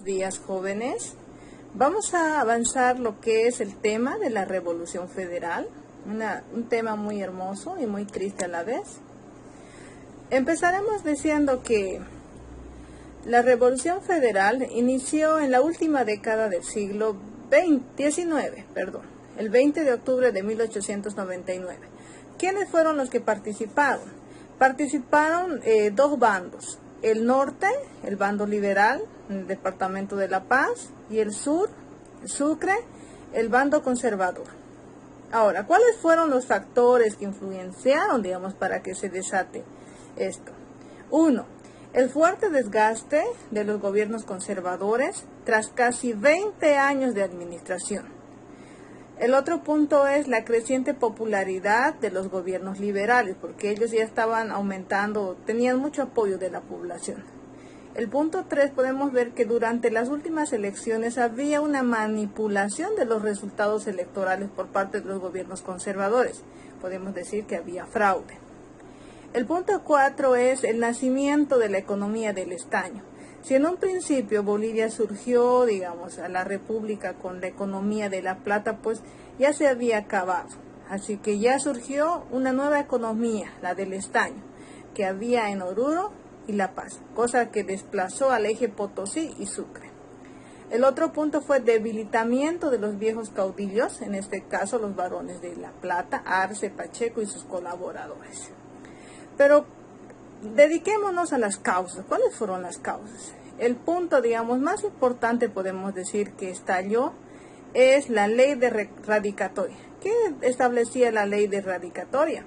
Buenos días, jóvenes. Vamos a avanzar lo que es el tema de la Revolución Federal, un tema muy hermoso y muy triste a la vez. Empezaremos diciendo que la Revolución Federal inició en la última década del siglo XIX, el 20 de octubre de 1899. ¿Quiénes fueron los que participaron? Participaron dos bandos. El norte, el bando liberal, el Departamento de La Paz, y el sur, Sucre, el bando conservador. Ahora, ¿cuáles fueron los factores que influenciaron, para que se desate esto? Uno, el fuerte desgaste de los gobiernos conservadores tras casi 20 años de administración. El otro punto es la creciente popularidad de los gobiernos liberales, porque ellos ya estaban aumentando, tenían mucho apoyo de la población. El punto 3, podemos ver que durante las últimas elecciones había una manipulación de los resultados electorales por parte de los gobiernos conservadores. Podemos decir que había fraude. El punto 4 es el nacimiento de la economía del estaño. Si en un principio Bolivia surgió, a la república con la economía de la plata, pues ya se había acabado. Así que ya surgió una nueva economía, la del estaño, que había en Oruro y La Paz, cosa que desplazó al eje Potosí y Sucre. El otro punto fue debilitamiento de los viejos caudillos, en este caso los varones de La Plata, Arce, Pacheco y sus colaboradores. Pero dediquémonos a las causas. ¿Cuáles fueron las causas? El punto, más importante, podemos decir, que estalló es la ley de radicatoria. ¿Qué establecía la ley de radicatoria?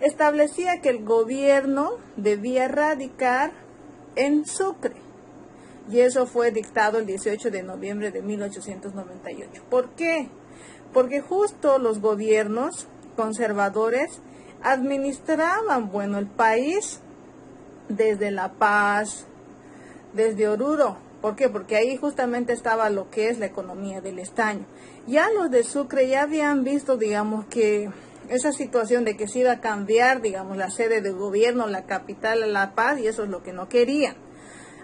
Establecía que el gobierno debía radicar en Sucre. Y eso fue dictado el 18 de noviembre de 1898. ¿Por qué? Porque justo los gobiernos conservadores administraban, el país desde La Paz, desde Oruro. ¿Por qué? Porque ahí justamente estaba lo que es la economía del estaño. Ya los de Sucre ya habían visto, que esa situación de que se iba a cambiar, la sede del gobierno, la capital a La Paz, y eso es lo que no querían.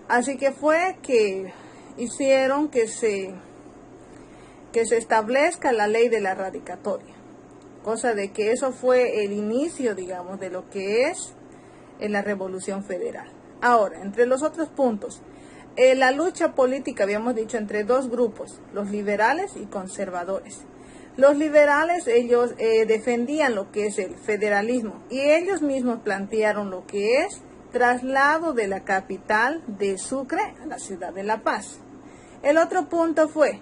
Así que fue que hicieron que se establezca la ley de la radicatoria. Cosa de que eso fue el inicio, de lo que es la Revolución Federal. Ahora, entre los otros puntos, la lucha política, habíamos dicho, entre dos grupos, los liberales y conservadores. Los liberales, ellos defendían lo que es el federalismo, y ellos mismos plantearon lo que es traslado de la capital de Sucre a la ciudad de La Paz. El otro punto fue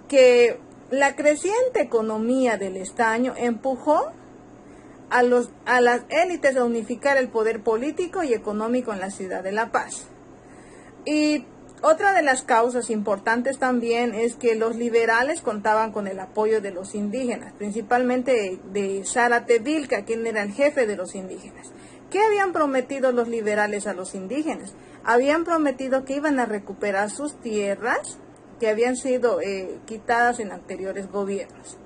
que la creciente economía del estaño empujó a las élites a unificar el poder político y económico en la ciudad de La Paz. Y otra de las causas importantes también es que los liberales contaban con el apoyo de los indígenas, principalmente de Zárate Vilca, quien era el jefe de los indígenas. ¿Qué habían prometido los liberales a los indígenas? Habían prometido que iban a recuperar sus tierras que habían sido quitadas en anteriores gobiernos.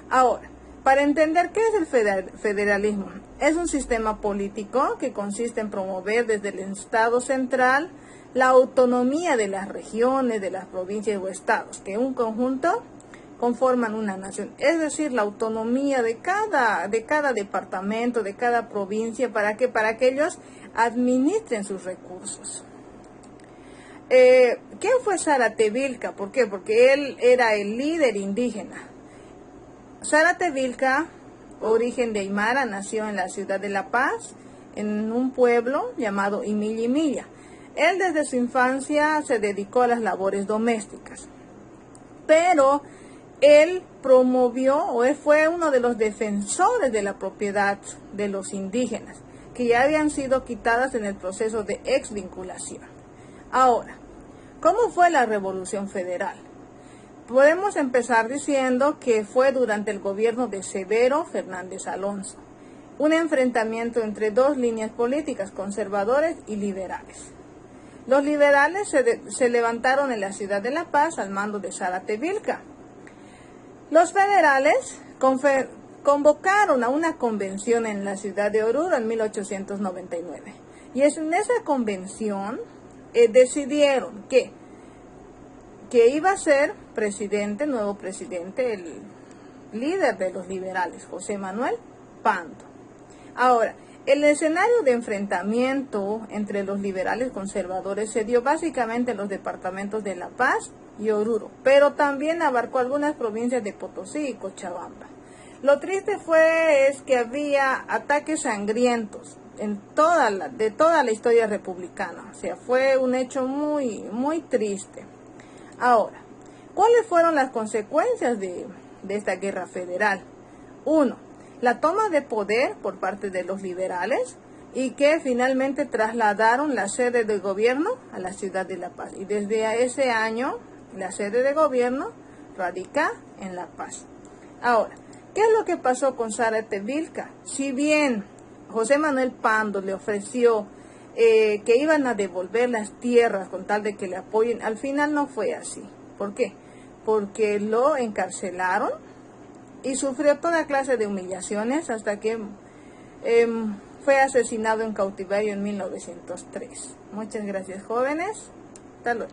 Ahora, para entender qué es el federalismo, es un sistema político que consiste en promover desde el Estado central la autonomía de las regiones, de las provincias o estados, que en un conjunto conforman una nación. Es decir, la autonomía de cada departamento, de cada provincia, ¿para qué? Para que ellos administren sus recursos. ¿Quién fue Zárate Vilca? ¿Por qué? Porque él era el líder indígena. Zárate Vilca, origen de Aymara, nació en la ciudad de La Paz, en un pueblo llamado Imilla Imilla. Él desde su infancia se dedicó a las labores domésticas, pero él promovió, o él fue uno de los defensores de la propiedad de los indígenas, que ya habían sido quitadas en el proceso de exvinculación. Ahora, ¿cómo fue la Revolución Federal? Podemos empezar diciendo que fue durante el gobierno de Severo Fernández Alonso, un enfrentamiento entre dos líneas políticas, conservadores y liberales. Los liberales se levantaron en la ciudad de La Paz al mando de Zárate Vilca. Los federales convocaron a una convención en la ciudad de Oruro en 1899. Y es en esa convención decidieron que que iba a ser presidente, nuevo presidente, el líder de los liberales, José Manuel Pando. Ahora, el escenario de enfrentamiento entre los liberales conservadores se dio básicamente en los departamentos de La Paz y Oruro, pero también abarcó algunas provincias de Potosí y Cochabamba. Lo triste es que había ataques sangrientos de toda la historia republicana. O sea, fue un hecho muy triste. Ahora, ¿cuáles fueron las consecuencias de esta guerra federal? 1. La toma de poder por parte de los liberales y que finalmente trasladaron la sede de gobierno a la ciudad de La Paz. Y desde ese año, la sede de gobierno radica en La Paz. Ahora, ¿qué es lo que pasó con Zárate Vilca? Si bien José Manuel Pando le ofreció que iban a devolver las tierras con tal de que le apoyen, al final no fue así. ¿Por qué? Porque lo encarcelaron y sufrió toda clase de humillaciones hasta que fue asesinado en cautiverio en 1903. Muchas gracias, jóvenes. Hasta luego.